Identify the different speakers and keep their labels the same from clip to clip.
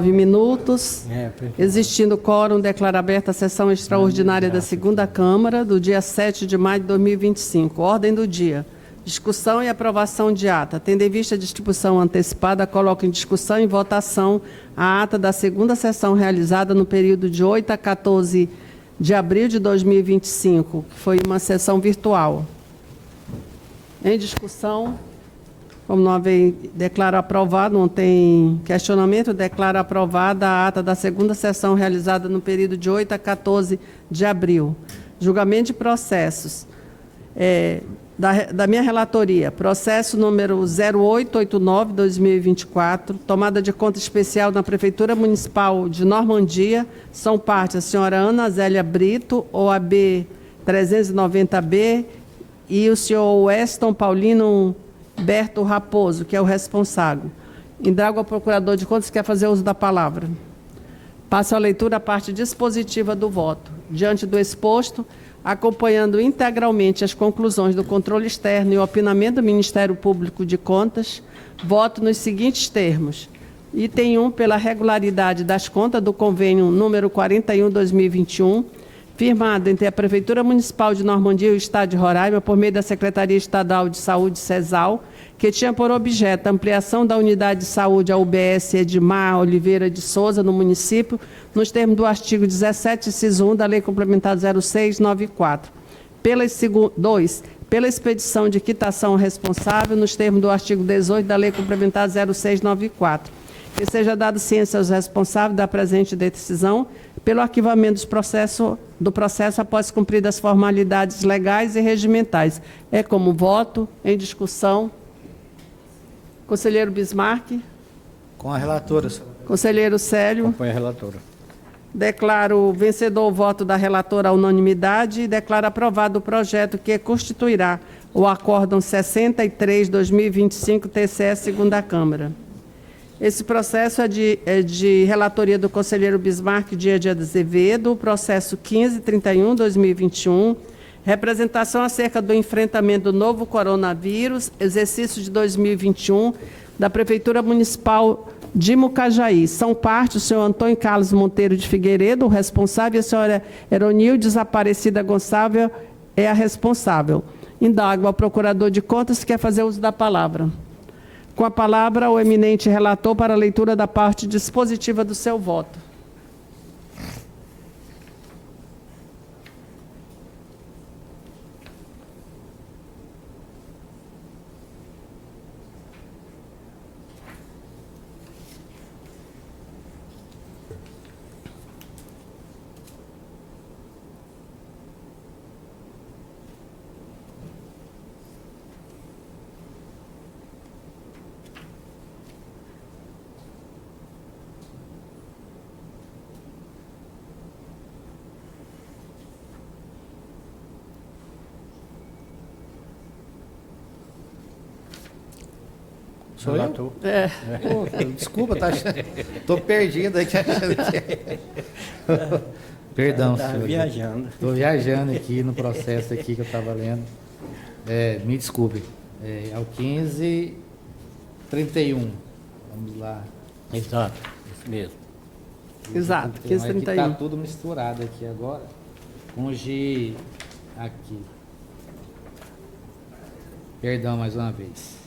Speaker 1: 9 minutos. Existindo quórum, declaro aberta a sessão extraordinária da segunda Câmara, do dia 7 de maio de 2025. Ordem do dia. Discussão e aprovação de ata. Tendo em vista a distribuição antecipada, coloco em discussão e votação a ata da segunda sessão realizada no período de 8 a 14 de abril de 2025, que foi uma sessão virtual. Em discussão, como não haver, declaro aprovado, não tem questionamento, declaro aprovada a ata da segunda sessão realizada no período de 8 a 14 de abril. Julgamento de processos. Da minha relatoria, processo número 0889-2024, tomada de conta especial na Prefeitura Municipal de Normandia, são parte a senhora Ana Zélia Brito, OAB 390B, e o senhor Weston Paulino Berto Raposo, que é o responsável. Indago ao procurador de contas, quer fazer uso da palavra. Passo a leitura da parte dispositiva do voto. Diante do exposto, acompanhando integralmente as conclusões do controle externo e o opinamento do Ministério Público de Contas, voto nos seguintes termos. Item 1, pela regularidade das contas do convênio número 41/2021, firmado entre a Prefeitura Municipal de Normandia e o Estado de Roraima, por meio da Secretaria Estadual de Saúde, SESAL, que tinha por objeto a ampliação da unidade de saúde, a UBS Edmar Oliveira de Souza, no município, nos termos do artigo 17, inciso 1 da Lei Complementar 0694. 2. Pela expedição de quitação responsável, nos termos do artigo 18 da Lei Complementar 0694. Que seja dado ciência aos responsáveis da presente decisão, pelo arquivamento do processo após cumpridas as formalidades legais e regimentais. É como voto, em discussão. Conselheiro Bismarck.
Speaker 2: Com a relatora, senhora.
Speaker 1: Conselheiro Célio.
Speaker 3: Acompanha a relatora.
Speaker 1: Declaro vencedor o voto da relatora à unanimidade e declaro aprovado o projeto que constituirá o Acórdão 63/2025, TCE, segunda Câmara. Esse processo é de relatoria do conselheiro Bismarck Dias de Azevedo, processo 1531/2021, representação acerca do enfrentamento do novo coronavírus, exercício de 2021, da Prefeitura Municipal de Mucajaí. São parte o senhor Antônio Carlos Monteiro de Figueiredo, o responsável, e a senhora Eronilde Aparecida Gonçalves é a responsável. Indago ao procurador de contas se quer fazer uso da palavra. Com a palavra, o eminente relator para a leitura da parte dispositiva do seu voto.
Speaker 2: Sou eu?
Speaker 1: É.
Speaker 2: Pô, desculpa, tô perdido aqui achando que... Perdão,
Speaker 3: tá
Speaker 2: senhor.
Speaker 3: Viajando.
Speaker 2: Estou viajando aqui no processo aqui que eu estava lendo. Me desculpe. É o 1531. Vamos lá.
Speaker 3: Exato, isso mesmo.
Speaker 1: Exato, 1531.
Speaker 2: Está tudo misturado aqui agora. Com o G aqui. Perdão mais uma vez.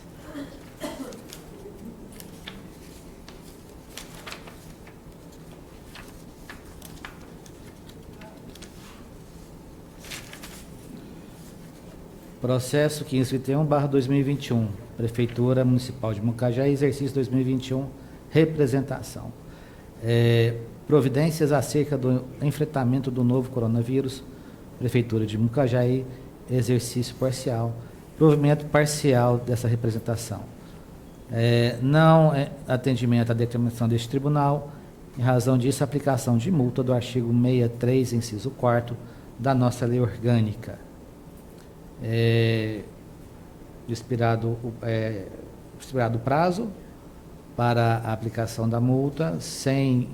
Speaker 2: Processo 1531/2021, Prefeitura Municipal de Mucajaí, exercício 2021, representação. Providências acerca do enfrentamento do novo coronavírus, Prefeitura de Mucajaí, exercício parcial, provimento parcial dessa representação. Não é atendimento à determinação deste tribunal, em razão disso, aplicação de multa do artigo 63, inciso 4º, da nossa lei orgânica. Expirado o prazo para a aplicação da multa, sem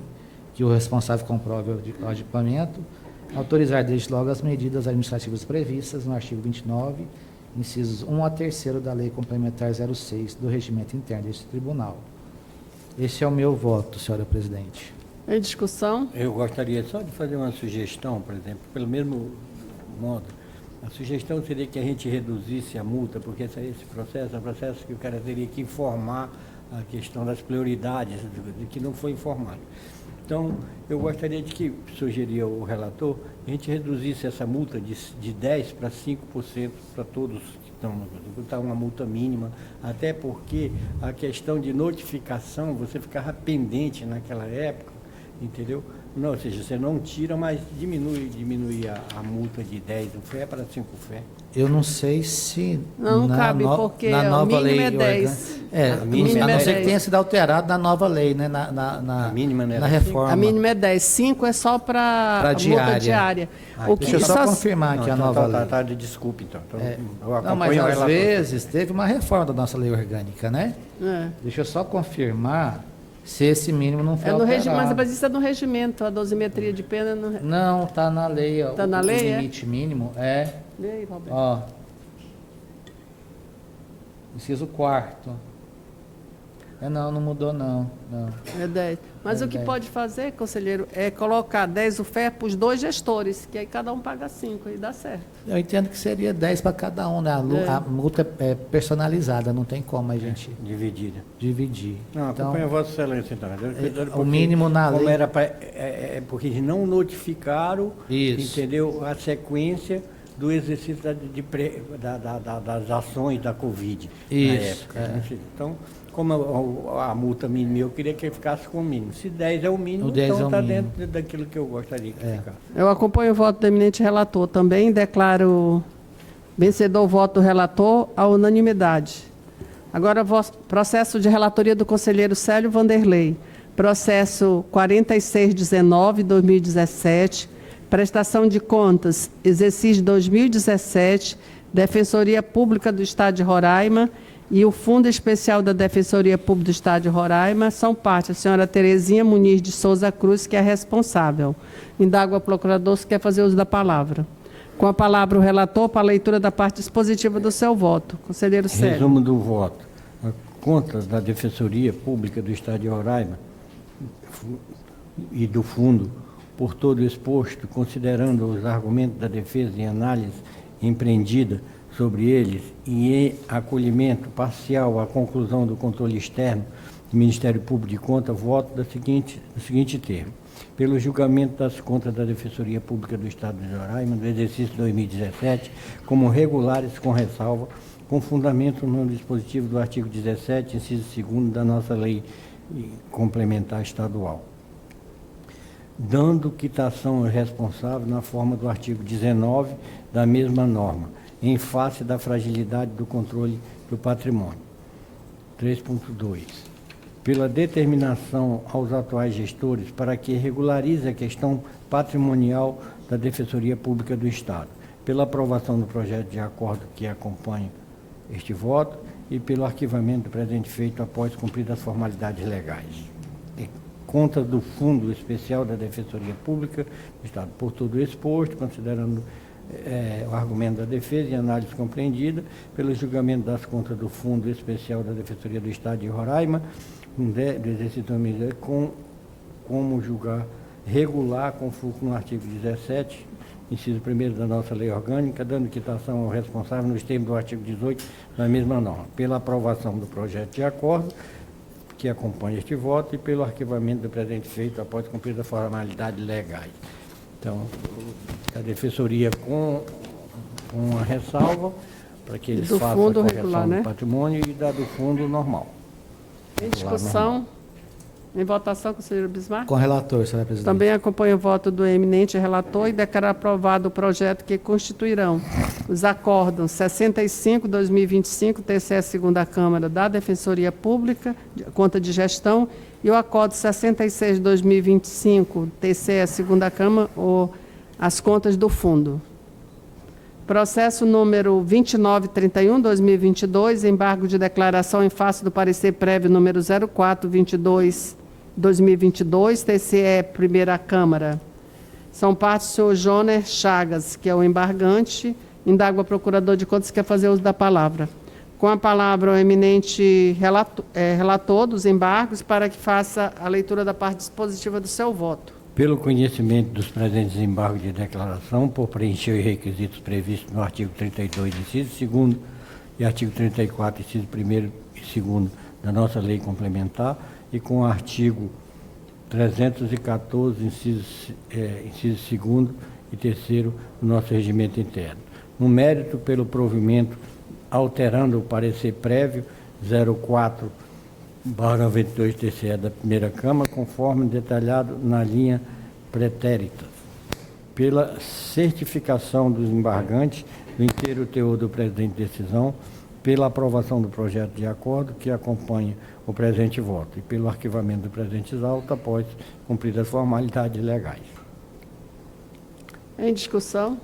Speaker 2: que o responsável comprove o adimplemento, autorizar desde logo as medidas administrativas previstas no artigo 29, incisos 1 a 3º da Lei Complementar 06 do Regimento Interno deste Tribunal. Esse é o meu voto, senhora presidente.
Speaker 1: Em discussão?
Speaker 3: Eu gostaria só de fazer uma sugestão, por exemplo, pelo mesmo modo. A sugestão seria que a gente reduzisse a multa, porque esse processo é um processo que o cara teria que informar a questão das prioridades, de que não foi informado. Então, eu gostaria de que, sugeria o relator, a gente reduzisse essa multa de 10% para 5% para todos que estão, botar uma multa mínima, até porque a questão de notificação, você ficava pendente naquela época, entendeu? Não, ou seja, você não tira, mas diminui a multa de 10 do Fé para 5 Fé.
Speaker 2: Eu não sei se
Speaker 1: Não cabe, porque
Speaker 2: na
Speaker 1: o
Speaker 2: nova
Speaker 1: mínimo
Speaker 2: lei
Speaker 1: é 10.
Speaker 2: a
Speaker 1: mínima
Speaker 2: não
Speaker 1: é
Speaker 2: ser que
Speaker 1: 10.
Speaker 2: tenha sido alterado na nova lei, né?
Speaker 3: A mínima não era
Speaker 2: na reforma.
Speaker 1: A mínima é 10. 5 é só para multa
Speaker 2: diária.
Speaker 1: diária.
Speaker 2: Deixa eu só confirmar aqui a nova lei.
Speaker 3: Desculpe, então.
Speaker 2: Não, mas às vezes teve uma reforma da nossa lei orgânica, né?
Speaker 1: É.
Speaker 2: Deixa eu só confirmar se esse mínimo não foi
Speaker 1: É no
Speaker 2: alterado.
Speaker 1: regimento, mas isso é no regimento, a dosimetria de pena.
Speaker 2: Não, está na lei. Ó,
Speaker 1: Tá na lei,
Speaker 2: o limite mínimo é...
Speaker 1: E aí, Roberto?
Speaker 2: Ó, inciso 4º. Não mudou não.
Speaker 1: É 10. Mas
Speaker 2: É
Speaker 1: o que
Speaker 2: 10.
Speaker 1: pode fazer, conselheiro, é colocar 10 UFE para os 2 gestores, que aí cada um paga 5 e dá certo.
Speaker 2: Eu entendo que seria 10 para cada um, né? A multa é personalizada, não tem como a gente
Speaker 3: Dividida.
Speaker 2: dividir.
Speaker 3: Não,
Speaker 2: Então,
Speaker 3: acompanha Vossa Excelência, então.
Speaker 2: o mínimo na
Speaker 3: como
Speaker 2: lei...
Speaker 3: era porque eles não notificaram,
Speaker 2: Isso.
Speaker 3: entendeu, a sequência do exercício das ações da Covid na
Speaker 2: Isso,
Speaker 3: época. Então, como a multa mínima, eu queria que ficasse com o mínimo. Se 10 é o mínimo,
Speaker 2: O 10
Speaker 3: então
Speaker 2: é o
Speaker 3: está
Speaker 2: mínimo.
Speaker 3: dentro daquilo que eu gostaria que ficasse.
Speaker 1: Eu acompanho o voto do eminente relator. Também declaro vencedor o voto do relator à unanimidade. Agora, processo de relatoria do conselheiro Célio Vanderlei. Processo 4619-2017, prestação de contas, exercício 2017, Defensoria Pública do Estado de Roraima e o Fundo Especial da Defensoria Pública do Estado de Roraima são parte a senhora Terezinha Muniz de Souza Cruz, que é responsável. Indago ao procurador se quer fazer uso da palavra. Com a palavra o relator para a leitura da parte dispositiva do seu voto. Conselheiro Célio.
Speaker 3: Resumo do voto. A conta da Defensoria Pública do Estado de Roraima e do Fundo, por todo exposto, considerando os argumentos da defesa e análise empreendida sobre eles e em acolhimento parcial à conclusão do controle externo do Ministério Público de Contas, voto do seguinte termo. Pelo julgamento das contas da Defensoria Pública do Estado de Roraima do exercício 2017 como regulares com ressalva, com fundamento no dispositivo do artigo 17, inciso 2º da nossa lei complementar estadual, dando quitação ao responsável na forma do artigo 19 da mesma norma, em face da fragilidade do controle do patrimônio. 3.2. Pela determinação aos atuais gestores para que regularize a questão patrimonial da Defensoria Pública do Estado, pela aprovação do projeto de acordo que acompanha este voto e pelo arquivamento do presente feito após cumpridas as formalidades legais. Conta do Fundo Especial da Defensoria Pública do Estado. Por tudo exposto, considerando o argumento da defesa e análise compreendida, pelo julgamento das contas do Fundo Especial da Defensoria do Estado de Roraima, do exercício 2010, como julgar regular, conforme no artigo 17, inciso 1º da nossa lei orgânica, dando quitação ao responsável nos termos do artigo 18 da mesma norma, pela aprovação do projeto de acordo que acompanha este voto e pelo arquivamento do presente feito após cumprir as formalidades legais. Então, a Defensoria com uma ressalva para que eles
Speaker 1: Do
Speaker 3: façam
Speaker 1: fundo
Speaker 3: a correção
Speaker 1: regular, né?
Speaker 3: do patrimônio e da do fundo normal.
Speaker 1: Em discussão, em votação, conselheiro Bismarck.
Speaker 2: Com relator, senhora presidente.
Speaker 1: Também acompanho o voto do eminente relator e declaro aprovado o projeto que constituirão os acórdãos 65/2025, TCE segunda Câmara da Defensoria Pública, conta de gestão, e o acórdão 66/2025, TCE segunda Câmara, ou as contas do fundo. Processo número 2931/2022, embargo de declaração em face do parecer prévio número 0422/2022, TCE Primeira Câmara. São partes o senhor Joner Chagas, que é o embargante. Indago ao procurador de contas que quer fazer uso da palavra. Com a palavra o eminente relator dos embargos para que faça a leitura da parte dispositiva do seu voto.
Speaker 3: Pelo conhecimento dos presentes embargos de declaração, por preencher os requisitos previstos no artigo 32, inciso 2º, e artigo 34, inciso 1º e 2º da nossa lei complementar, e com o artigo 314, inciso 2º e 3º do nosso regimento interno. No mérito, pelo provimento, alterando o parecer prévio 04/92 TCE da primeira Câmara, conforme detalhado na linha pretérita. Pela certificação dos embargantes do inteiro teor do presente decisão, pela aprovação do projeto de acordo que acompanha o presente voto e pelo arquivamento do presente auto após cumpridas as formalidades legais.
Speaker 1: Em discussão?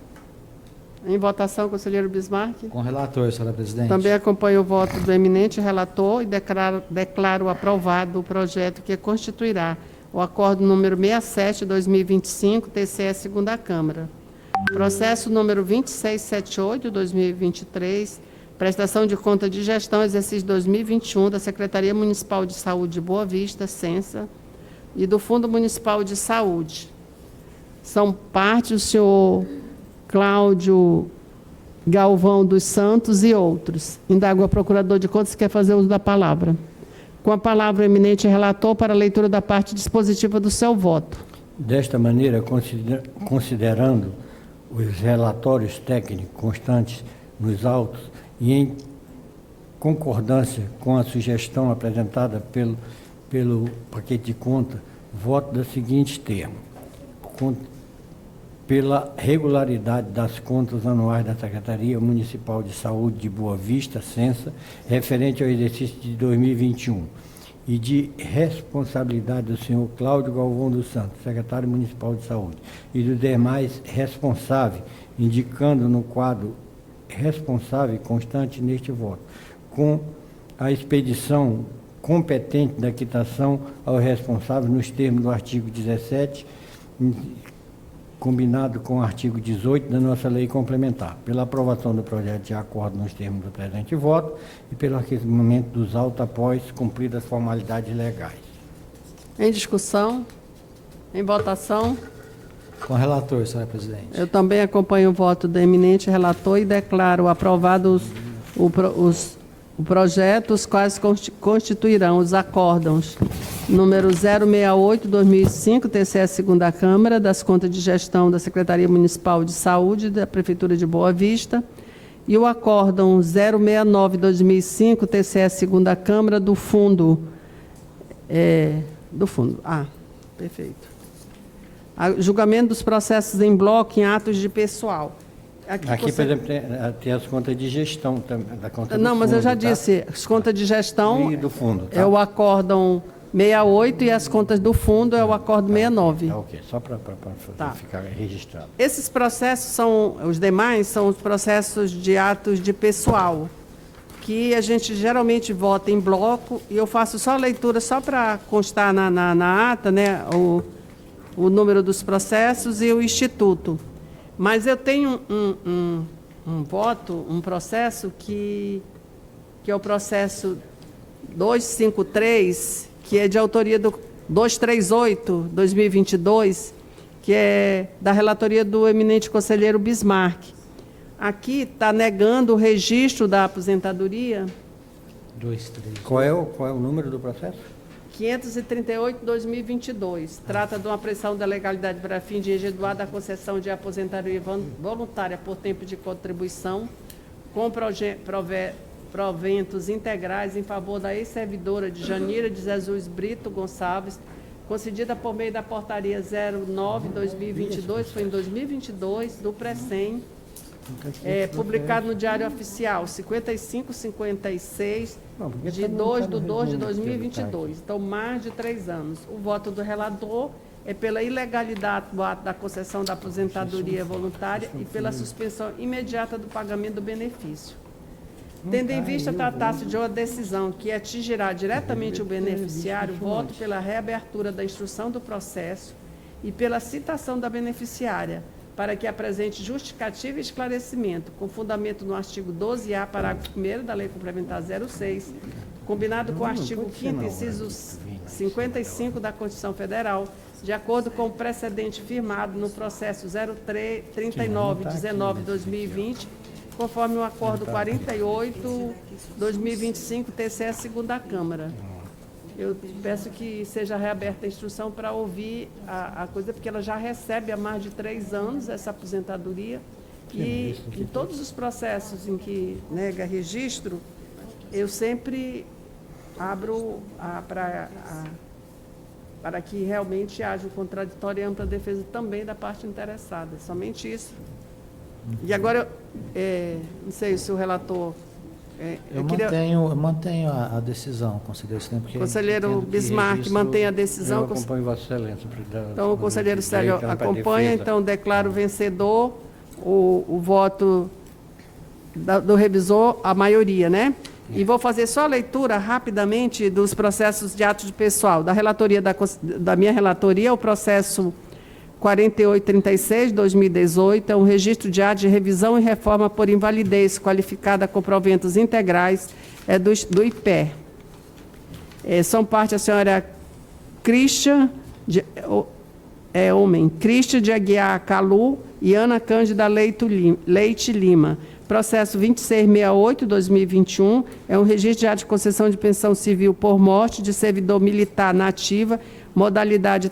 Speaker 1: Em votação, conselheiro Bismarck?
Speaker 2: Com o relator, senhora presidente.
Speaker 1: Também acompanho o voto do eminente relator e declaro aprovado o projeto que constituirá o acordo número 67/2025, TCE segunda Câmara. Processo número 2678/2023, prestação de conta de gestão, exercício 2021, da Secretaria Municipal de Saúde de Boa Vista, Censa, e do Fundo Municipal de Saúde. São parte o senhor Cláudio Galvão dos Santos e outros. Indago a procurador de contas se quer fazer uso da palavra. Com a palavra, o eminente relator para a leitura da parte dispositiva do seu voto.
Speaker 3: Desta maneira, considerando os relatórios técnicos constantes nos autos e em concordância com a sugestão apresentada pelo paquete de conta, voto da seguinte termo: pela regularidade das contas anuais da Secretaria Municipal de Saúde de Boa Vista, Censa, referente ao exercício de 2021, e de responsabilidade do senhor Cláudio Galvão dos Santos, secretário municipal de Saúde, e dos demais responsáveis, indicando no quadro responsável constante neste voto, com a expedição competente da quitação ao responsável nos termos do artigo 17, combinado com o artigo 18 da nossa lei complementar, pela aprovação do projeto de acordo nos termos do presente voto e pelo arquivamento dos autos após cumpridas as formalidades legais.
Speaker 1: Em discussão? Em votação?
Speaker 2: Com o relator, senhora presidente.
Speaker 1: Eu também acompanho o voto do eminente relator e declaro aprovados os projetos, quais constituirão os acórdãos número 068/2005, TCE segunda Câmara, das contas de gestão da Secretaria Municipal de Saúde da Prefeitura de Boa Vista, e o acórdão 069/2005, TCE segunda Câmara, do Fundo. Perfeito. Julgamento dos processos em bloco em atos de pessoal.
Speaker 3: Aqui, por exemplo, tem as contas de gestão da conta do
Speaker 1: Não, mas eu já
Speaker 3: fundo, tá?
Speaker 1: disse, as contas de gestão
Speaker 3: E do fundo, tá?
Speaker 1: é o acórdão 68 e as contas do fundo é o acordo 69.
Speaker 3: Ok, só para
Speaker 1: Tá.
Speaker 3: ficar registrado.
Speaker 1: Esses processos os demais são os processos de atos de pessoal, que a gente geralmente vota em bloco, e eu faço só a leitura só para constar na ata, né, o número dos processos e o instituto. Mas eu tenho um processo que é o processo 253, que é de autoria do 238/2022, que é da relatoria do eminente conselheiro Bismarck. Aqui está negando o registro da aposentadoria.
Speaker 2: 2, 3.
Speaker 3: Qual é o número do processo?
Speaker 1: 538/2022. Trata de uma pressão da legalidade para fim de engeduar da concessão de aposentadoria voluntária por tempo de contribuição, com proventos integrais em favor da ex-servidora de Janira de Jesus Brito Gonçalves, concedida por meio da portaria 09/2022, foi em 2022, do Precem, publicado no Diário Oficial 5556, de 2/2/2022. Então, mais de 3 anos. O voto do relator é pela ilegalidade do ato da concessão da aposentadoria voluntária e pela suspensão imediata do pagamento do benefício. Tendo em vista tratar-se de uma decisão que atingirá diretamente o beneficiário, voto pela reabertura da instrução do processo e pela citação da beneficiária, para que apresente justificativa e esclarecimento, com fundamento no artigo 12A, parágrafo 1º da Lei Complementar 06, combinado com o artigo 5º, inciso 55 da Constituição Federal, de acordo com o precedente firmado no processo 033919-2020, conforme o acordo 48/2025, TCE, segunda Câmara. Eu peço que seja reaberta a instrução para ouvir a coisa, porque ela já recebe há mais de 3 anos essa aposentadoria. E em todos os processos em que nega registro, eu sempre abro para que realmente haja o contraditório e ampla defesa também da parte interessada. Somente isso. E agora, não sei se o relator...
Speaker 2: Eu mantenho a decisão, conselheiro Célio. Porque
Speaker 1: conselheiro Bismarck mantém a decisão.
Speaker 3: Eu acompanho Vossa Excelência.
Speaker 1: Então, o conselheiro Célio acompanha, então declaro vencedor o voto do revisor, a maioria, né? E vou fazer só a leitura rapidamente dos processos de ato de pessoal. Da relatoria da minha relatoria, o processo 4836/2018 é um registro de ato de revisão e reforma por invalidez qualificada com proventos integrais do IPE. São parte a senhora Cristian de Aguiar Calu e Ana Cândida Leite Lima. Processo 2668/2021 é um registro de ato de concessão de pensão civil por morte de servidor militar na ativa, modalidade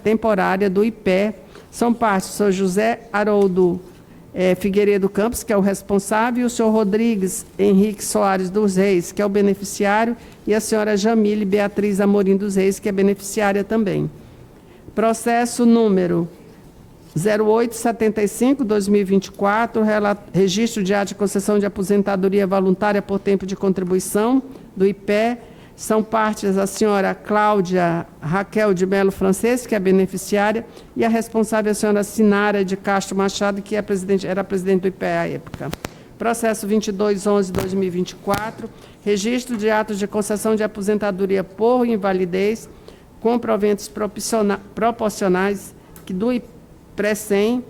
Speaker 1: temporária do IPE. São partes o senhor José Haroldo Figueiredo Campos, que é o responsável, e o senhor Rodrigues Henrique Soares dos Reis, que é o beneficiário, e a senhora Jamile Beatriz Amorim dos Reis, que é beneficiária também. Processo número 0875/2024, registro de ato de concessão de aposentadoria voluntária por tempo de contribuição do IPE. São partes a senhora Cláudia Raquel de Melo Francês, que é beneficiária, e a responsável a senhora Sinara de Castro Machado, que era presidente do IPE à época. Processo 2211/2024, registro de atos de concessão de aposentadoria por invalidez com proventos proporcionais do IPRECEM,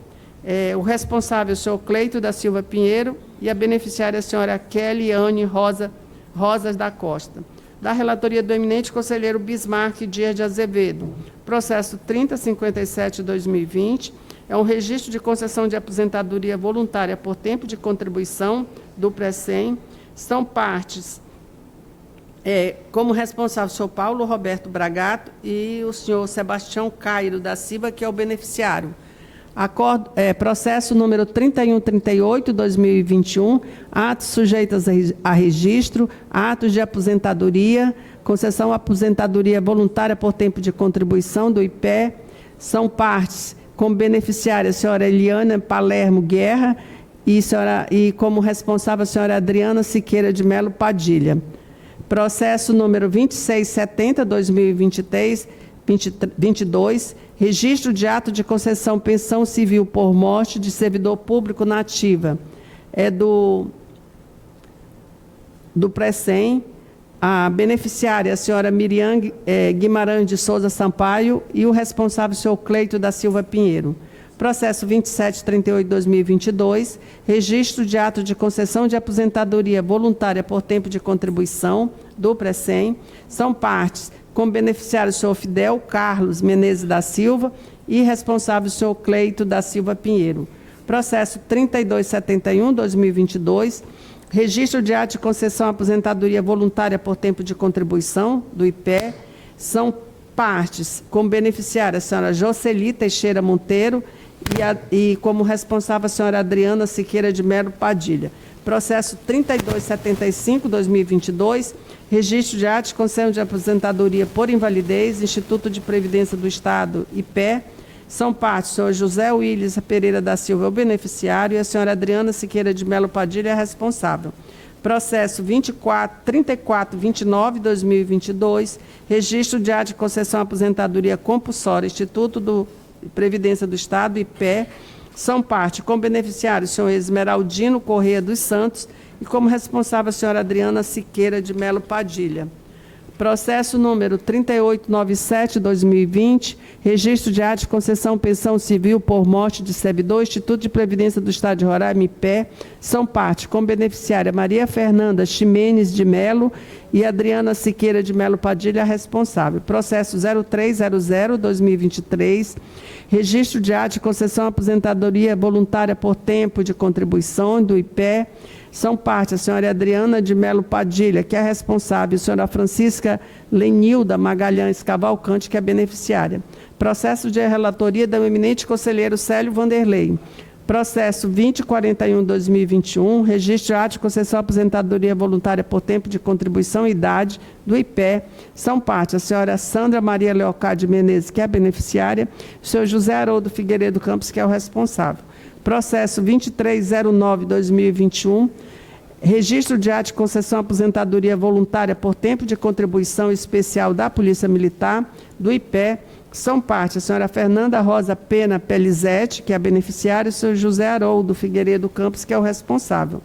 Speaker 1: o responsável, o senhor Cleito da Silva Pinheiro, e a beneficiária, a senhora Kelly-Anne Rosas da Costa. Da relatoria do eminente conselheiro Bismarck Dias de Azevedo, processo 3057/2020, é um registro de concessão de aposentadoria voluntária por tempo de contribuição do PRECEM. São partes, como responsável, o senhor Paulo Roberto Bragato e o senhor Sebastião Cairo da Silva, que é o beneficiário. Processo número 3138/2021, atos sujeitos a registro, atos de aposentadoria, concessão aposentadoria voluntária por tempo de contribuição do IPE. São partes, como beneficiária, a senhora Eliana Palermo Guerra e como responsável, a senhora Adriana Siqueira de Melo Padilha. Processo número 2670/2022, registro de ato de concessão pensão civil por morte de servidor público na ativa. Do PRECEM, a beneficiária, a senhora Miriam Guimarães de Souza Sampaio, e o responsável, o senhor Cleito da Silva Pinheiro. Processo 2738/2022, registro de ato de concessão de aposentadoria voluntária por tempo de contribuição do PRECEM. São partes, como beneficiário, o senhor Fidel Carlos Menezes da Silva e responsável, o senhor Cleito da Silva Pinheiro. Processo 3271/2022, registro de ato de concessão à aposentadoria voluntária por tempo de contribuição do IPE. São partes, como beneficiária, a senhora Jocely Teixeira Monteiro e como responsável, a senhora Adriana Siqueira de Melo Padilha. Processo 3275/2022, registro de ato de concessão de aposentadoria por invalidez, Instituto de Previdência do Estado, IPE. São partes, o senhor José Willis Pereira da Silva, o beneficiário, e a senhora Adriana Siqueira de Melo Padilha, a responsável. Processo 3429/2022, registro de ato de concessão à aposentadoria compulsória, Instituto de Previdência do Estado, IPE. São parte, como beneficiário, o senhor Esmeraldino Correia dos Santos e como responsável, a senhora Adriana Siqueira de Melo Padilha. Processo número 3897/2020, registro de ato de concessão pensão civil por morte de servidor, Instituto de Previdência do Estado de Roraima, IPE, são parte, com beneficiária Maria Fernanda Ximenes de Melo e Adriana Siqueira de Melo Padilha, responsável. Processo 0300/2023, registro de ato de concessão aposentadoria voluntária por tempo de contribuição do IPE, são parte a senhora Adriana de Melo Padilha, que é responsável, a senhora Francisca Lenilda Magalhães Cavalcante, que é beneficiária. Processo de relatoria do eminente conselheiro Célio Vanderlei. Processo 2041/2021, registro de ato de concessão aposentadoria voluntária por tempo de contribuição e idade do IPE. São parte a senhora Sandra Maria Leocádio Menezes, que é beneficiária, e o senhor José Haroldo Figueiredo Campos, que é o responsável. Processo 2309/2021, registro de ato de concessão aposentadoria voluntária por tempo de contribuição especial da Polícia Militar, do IPE. São parte a senhora Fernanda Rosa Pena Pelizete, que é a beneficiária, e o senhor José Haroldo Figueiredo Campos, que é o responsável.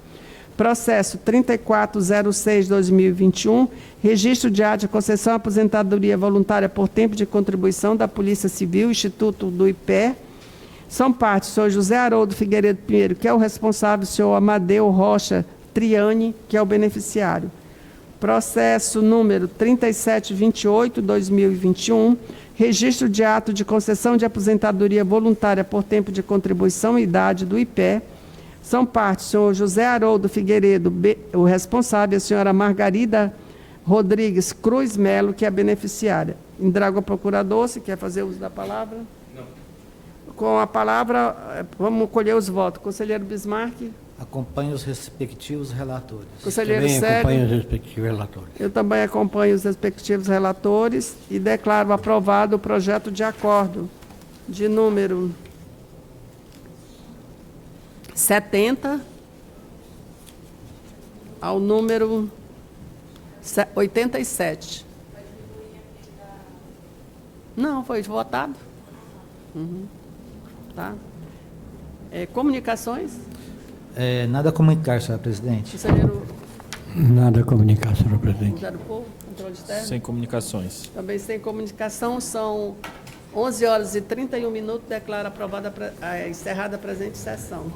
Speaker 1: Processo 3406/2021, registro de ato de concessão aposentadoria voluntária por tempo de contribuição da Polícia Civil, Instituto do IPE. São parte o senhor José Haroldo Figueiredo Pinheiro, que é o responsável, o senhor Amadeu Rocha Triani, que é o beneficiário. Processo número 3728/2021, registro de ato de concessão de aposentadoria voluntária por tempo de contribuição e idade do IPE. São parte o senhor José Haroldo Figueiredo, o responsável, a senhora Margarida Rodrigues Cruz Melo, que é a beneficiária. Indago ao procurador, se quer fazer uso da palavra. Com a palavra, vamos colher os votos. Conselheiro Bismarck.
Speaker 2: Acompanhe os respectivos relatores.
Speaker 1: Conselheiro
Speaker 3: Também
Speaker 1: Célio.
Speaker 3: acompanho os respectivos relatores.
Speaker 1: Eu também acompanho os respectivos relatores e declaro aprovado o projeto de acordo de número 70 ao número 87. Não, foi votado. Tá. Comunicações?
Speaker 2: Nada a comunicar, senhora presidente.
Speaker 1: Conselheiro
Speaker 3: Nada a comunicar, senhor presidente.
Speaker 1: José do Povo, controle externo?
Speaker 4: Sem comunicações.
Speaker 1: Também sem comunicação, são 11h31. Declaro aprovada, encerrada a presente sessão.